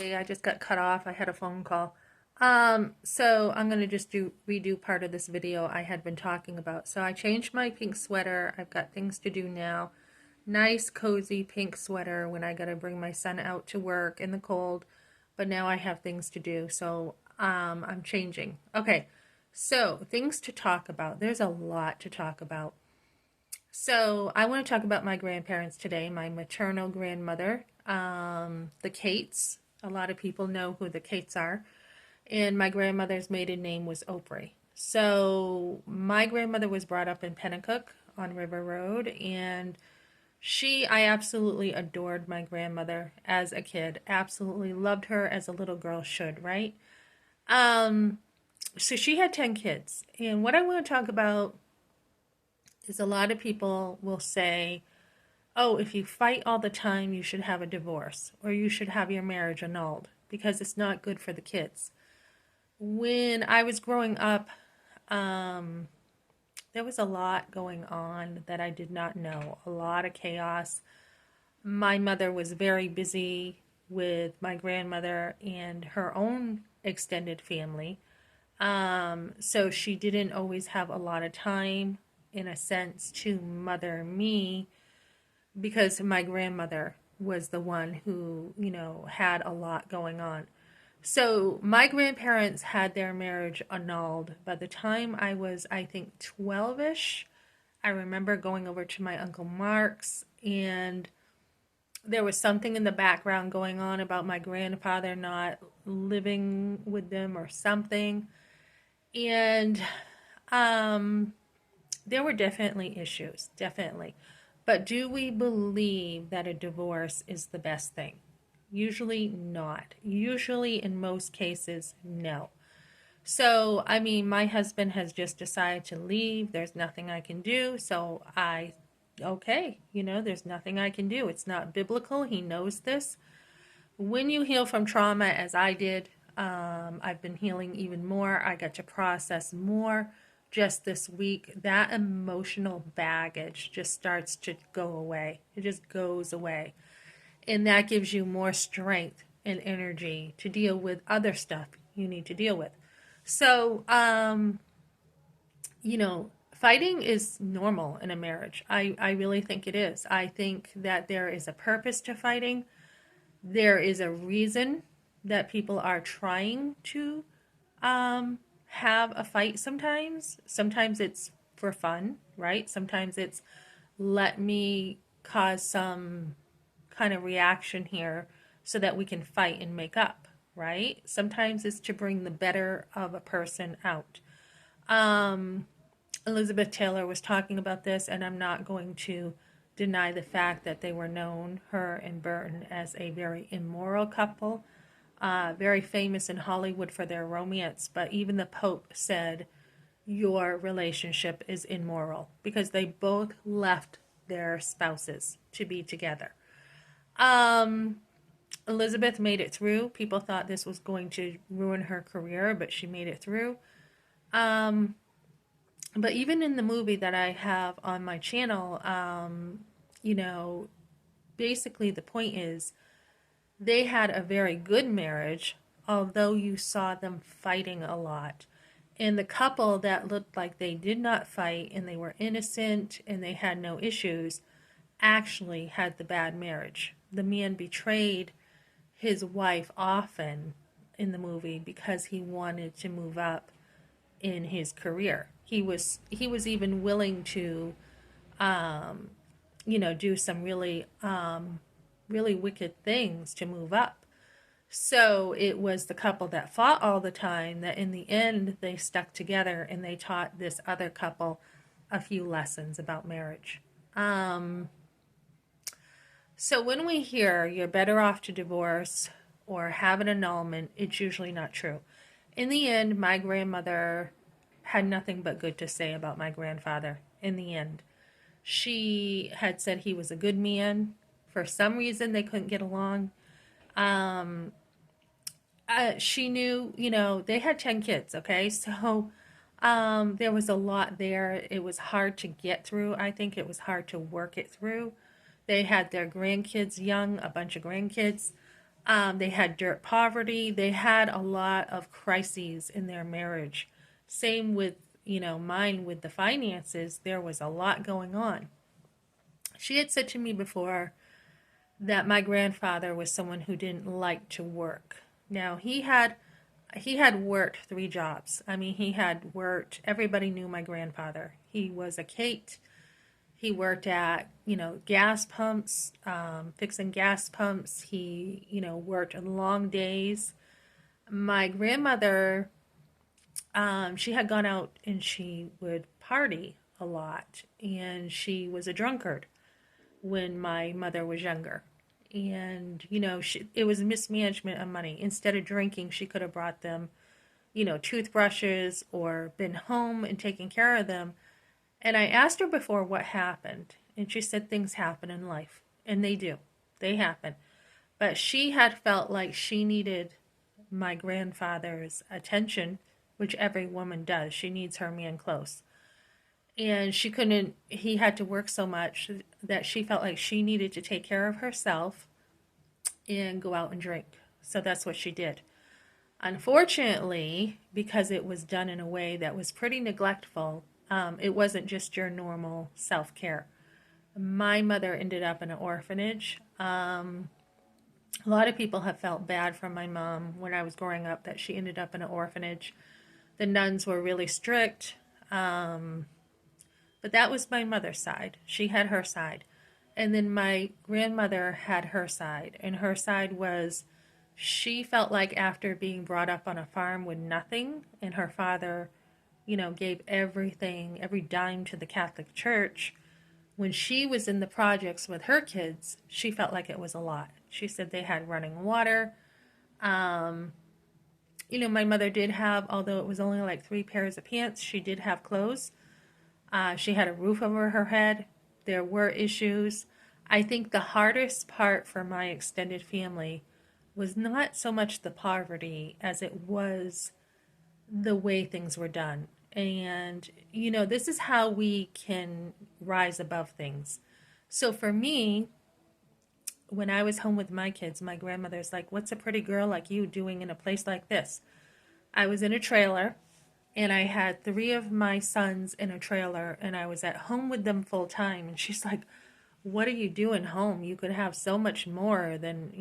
I just got cut off. I had a phone call. So I'm gonna just redo part of this video I had been talking about. So I changed my pink sweater. I've got things to do now. Nice, cozy pink sweater when I gotta bring my son out to work in the cold. But now I have things to do, so I'm changing. Okay, so things to talk about. There's a lot to talk about. So I want to talk about my grandparents today, my maternal grandmother, the Cates. A lot of people know who the Cates are. And my grandmother's maiden name was Opry. So my grandmother was brought up in Pennacook on River Road, and I absolutely adored my grandmother as a kid. Absolutely loved her as a little girl should, right? Um, so she had 10 kids. And what I want to talk about is a lot of people will say, oh, if you fight all the time, you should have a divorce or you should have your marriage annulled because it's not good for the kids. When I was growing up, um, there was a lot going on that I did not know, a lot of chaos. My mother was very busy with my grandmother and her own extended family. So she didn't always have a lot of time, in a sense, to mother me because my grandmother was the one who, had a lot going on. So my grandparents had their marriage annulled by the time I was, I think, 12ish. I remember going over to my Uncle Mark's, and there was something in the background going on about my grandfather not living with them or something. And um, there were definitely issues, definitely. But do we believe that a divorce is the best thing? Usually not. Usually, in most cases, no. So, I mean, my husband has just decided to leave. There's nothing I can do. Okay, there's nothing I can do. It's not biblical. He knows this. When you heal from trauma, as I did, I've been healing even more. I got to process more just this week. That emotional baggage just starts to go away. It just goes away. And that gives you more strength and energy to deal with other stuff you need to deal with. So, fighting is normal in a marriage. I really think it is. I think that there is a purpose to fighting. There is a reason that people are trying to have a fight sometimes. Sometimes it's for fun, right? Sometimes it's let me cause some kind of reaction here so that we can fight and make up, right? Sometimes it's to bring the better of a person out. Um, Elizabeth Taylor was talking about this, and I'm not going to deny the fact that they were known, her and Burton, as a very immoral couple, very famous in Hollywood for their romance. But even the Pope said, your relationship is immoral because they both left their spouses to be together. Um, Elizabeth made it through. People thought this was going to ruin her career, but she made it through. Um, but even in the movie that I have on my channel, you know, basically the point is they had a very good marriage, although you saw them fighting a lot. And the couple that looked like they did not fight and they were innocent and they had no issues actually had the bad marriage. The man betrayed his wife often in the movie because he wanted to move up in his career. He was even willing to do some really wicked things to move up. So it was the couple that fought all the time that in the end they stuck together and they taught this other couple a few lessons about marriage. Um, so when we hear you're better off to divorce or have an annulment, it's usually not true. In the end, my grandmother had nothing but good to say about my grandfather. In the end, she had said he was a good man. For some reason, they couldn't get along. Um, she knew, they had 10 kids, okay? So there was a lot there. It was hard to get through. I think it was hard to work it through. They had their grandkids young, a bunch of grandkids. They had dirt poverty. They had a lot of crises in their marriage. Same with, mine with the finances. There was a lot going on. She had said to me before that my grandfather was someone who didn't like to work. Now, he had worked 3 jobs. I mean, he had worked, everybody knew my grandfather. He was a Kate. He worked at, gas pumps, fixing gas pumps. He, worked long days. My grandmother, she had gone out and she would party a lot, and she was a drunkard when my mother was younger. And, it was mismanagement of money. Instead of drinking, she could have brought them, toothbrushes or been home and taken care of them. And I asked her before what happened, and she said things happen in life, and they do. They happen. But she had felt like she needed my grandfather's attention, which every woman does. She needs her man close. And she couldn't, he had to work so much that she felt like she needed to take care of herself and go out and drink. So that's what she did. Unfortunately, because it was done in a way that was pretty neglectful, it wasn't just your normal self care. My mother ended up in an orphanage. A lot of people have felt bad for my mom when I was growing up that she ended up in an orphanage. The nuns were really strict, but that was my mother's side. She had her side. And then my grandmother had her side, and her side was she felt like after being brought up on a farm with nothing, and her father, gave everything, every dime to the Catholic Church, when she was in the projects with her kids, she felt like it was a lot. She said they had running water. My mother did have, although it was only like 3 pairs of pants, she did have clothes. She had a roof over her head. There were issues. I think the hardest part for my extended family was not so much the poverty as it was the way things were done. And, this is how we can rise above things. So for me, when I was home with my kids, my grandmother's like, "What's a pretty girl like you doing in a place like this?" I was in a trailer, and I had 3 of my sons in a trailer, and I was at home with them full time. And she's like, "What are you doing home? You could have so much more than,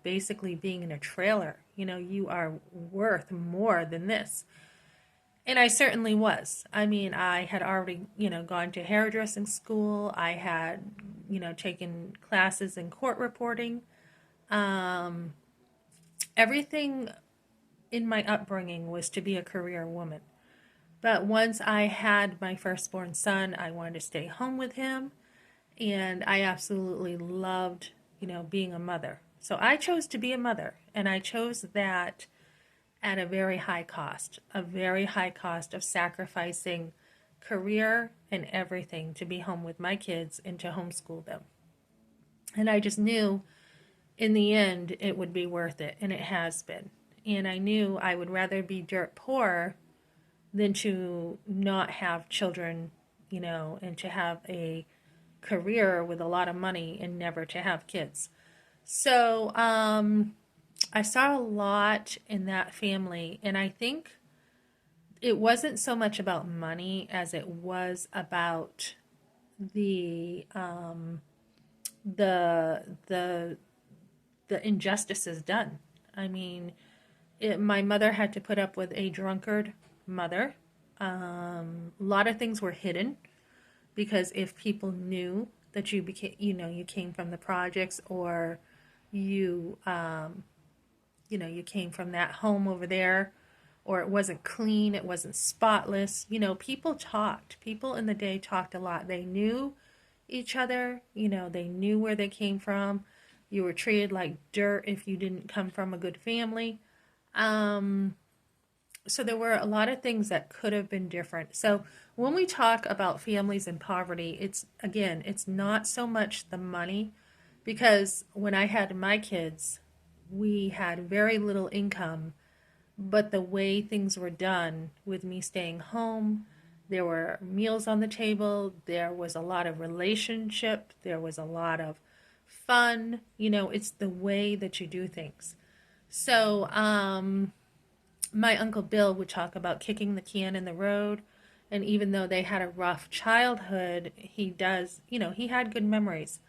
basically being in a trailer. You are worth more than this." And I certainly was. I mean, I had already, gone to hairdressing school. I had, taken classes in court reporting. Um, Everything in my upbringing was to be a career woman. But once I had my firstborn son, I wanted to stay home with him. And I absolutely loved, being a mother. So I chose to be a mother. And I chose that at a very high cost of sacrificing career and everything to be home with my kids and to homeschool them. And I just knew in the end it would be worth it, and it has been. And I knew I would rather be dirt poor than to not have children, and to have a career with a lot of money and never to have kids. So, I saw a lot in that family, and I think it wasn't so much about money as it was about the the the the injustices done. I mean, my mother had to put up with a drunkard mother. A lot of things were hidden because if people knew that you became, you came from the projects, or you you came from that home over there, or it wasn't clean, it wasn't spotless. People talked. People in the day talked a lot. They knew each other, they knew where they came from. You were treated like dirt if you didn't come from a good family. So there were a lot of things that could have been different. So when we talk about families in poverty, it's not so much the money, because when I had my kids, we had very little income, but the way things were done with me staying home, there were meals on the table, there was a lot of relationship, there was a lot of fun. It's the way that you do things. So, my Uncle Bill would talk about kicking the can in the road. And even though they had a rough childhood, he had good memories.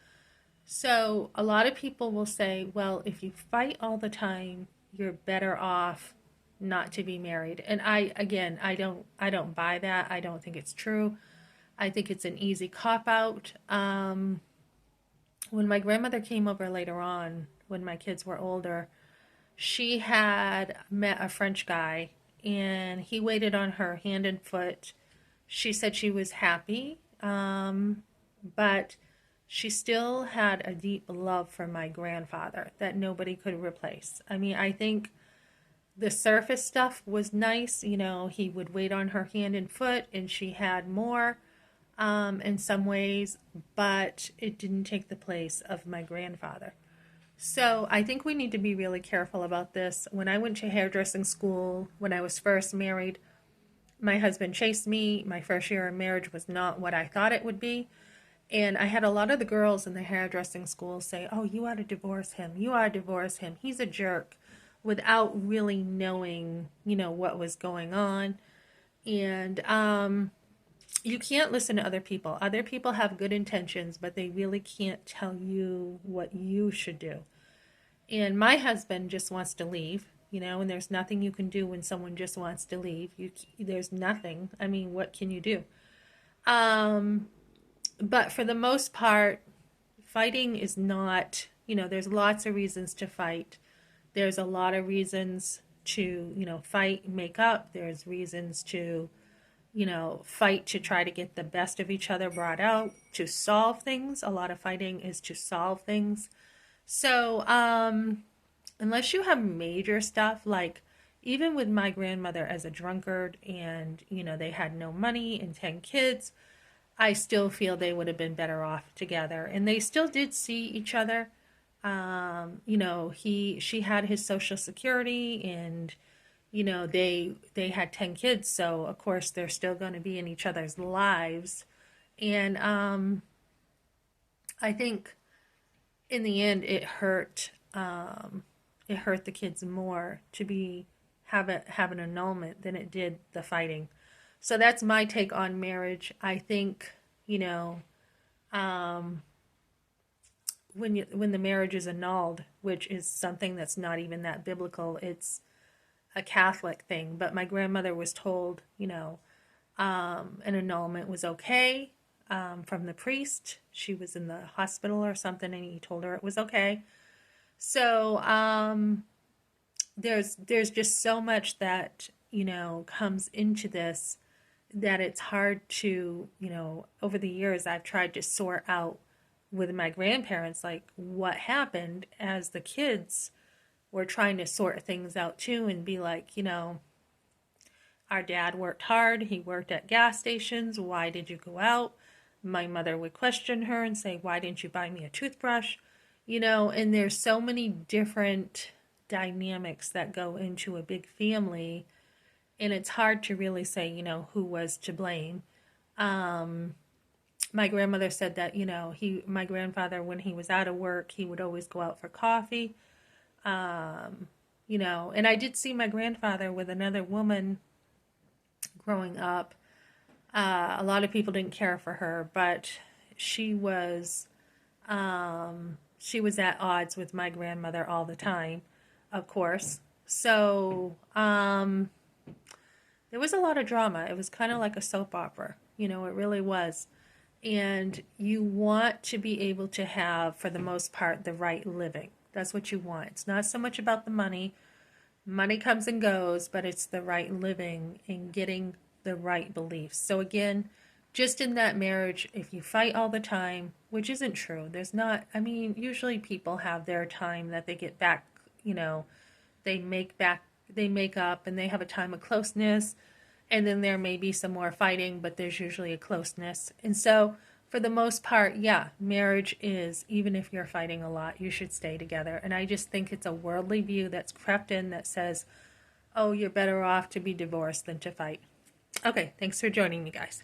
So a lot of people will say, well, if you fight all the time, you're better off not to be married. And I don't buy that. I don't think it's true. I think it's an easy cop out. When my grandmother came over later on, when my kids were older, she had met a French guy and he waited on her hand and foot. She said she was happy, but she still had a deep love for my grandfather that nobody could replace. I mean, I think the surface stuff was nice. He would wait on her hand and foot, and she had more in some ways, but it didn't take the place of my grandfather. So I think we need to be really careful about this. When I went to hairdressing school, when I was first married, my husband chased me. My first year of marriage was not what I thought it would be. And I had a lot of the girls in the hairdressing school say, oh, you ought to divorce him. You ought to divorce him. He's a jerk, without really knowing, what was going on. And you can't listen to other people. Other people have good intentions, but they really can't tell you what you should do. And my husband just wants to leave, and there's nothing you can do when someone just wants to leave. There's nothing. I mean, what can you do? But for the most part, fighting is not, there's lots of reasons to fight. There's a lot of reasons to, fight, make up. There's reasons to, fight to try to get the best of each other brought out, to solve things. A lot of fighting is to solve things. So, unless you have major stuff, like even with my grandmother as a drunkard and, they had no money and 10 kids, I still feel they would have been better off together. And they still did see each other. She had his Social Security, and, they had 10 kids. So of course they're still going to be in each other's lives. And, I think in the end it hurt the kids more to have an annulment than it did the fighting. So that's my take on marriage. I think, when the marriage is annulled, which is something that's not even that biblical, it's a Catholic thing. But my grandmother was told, an annulment was okay from the priest. She was in the hospital or something, and he told her it was okay. So there's just so much that comes into this, that it's hard to, over the years I've tried to sort out with my grandparents, like what happened as the kids were trying to sort things out too, and be like, our dad worked hard. He worked at gas stations. Why did you go out? My mother would question her and say, why didn't you buy me a toothbrush? And there's so many different dynamics that go into a big family, and it's hard to really say, who was to blame. My grandmother said that, my grandfather, when he was out of work, he would always go out for coffee. And I did see my grandfather with another woman growing up. A lot of people didn't care for her, but she was at odds with my grandmother all the time, of course. So, there was a lot of drama. It was kind of like a soap opera. It really was. And you want to be able to have, for the most part, the right living. That's what you want. It's not so much about the money. Money comes and goes, but it's the right living and getting the right beliefs. So again, just in that marriage, if you fight all the time, which isn't true, usually people have their time that they get back, they make up, and they have a time of closeness, and then there may be some more fighting, but there's usually a closeness. And so for the most part, yeah, marriage is, even if you're fighting a lot, you should stay together. And I just think it's a worldly view that's crept in that says, oh, you're better off to be divorced than to fight. Okay, thanks for joining me, guys.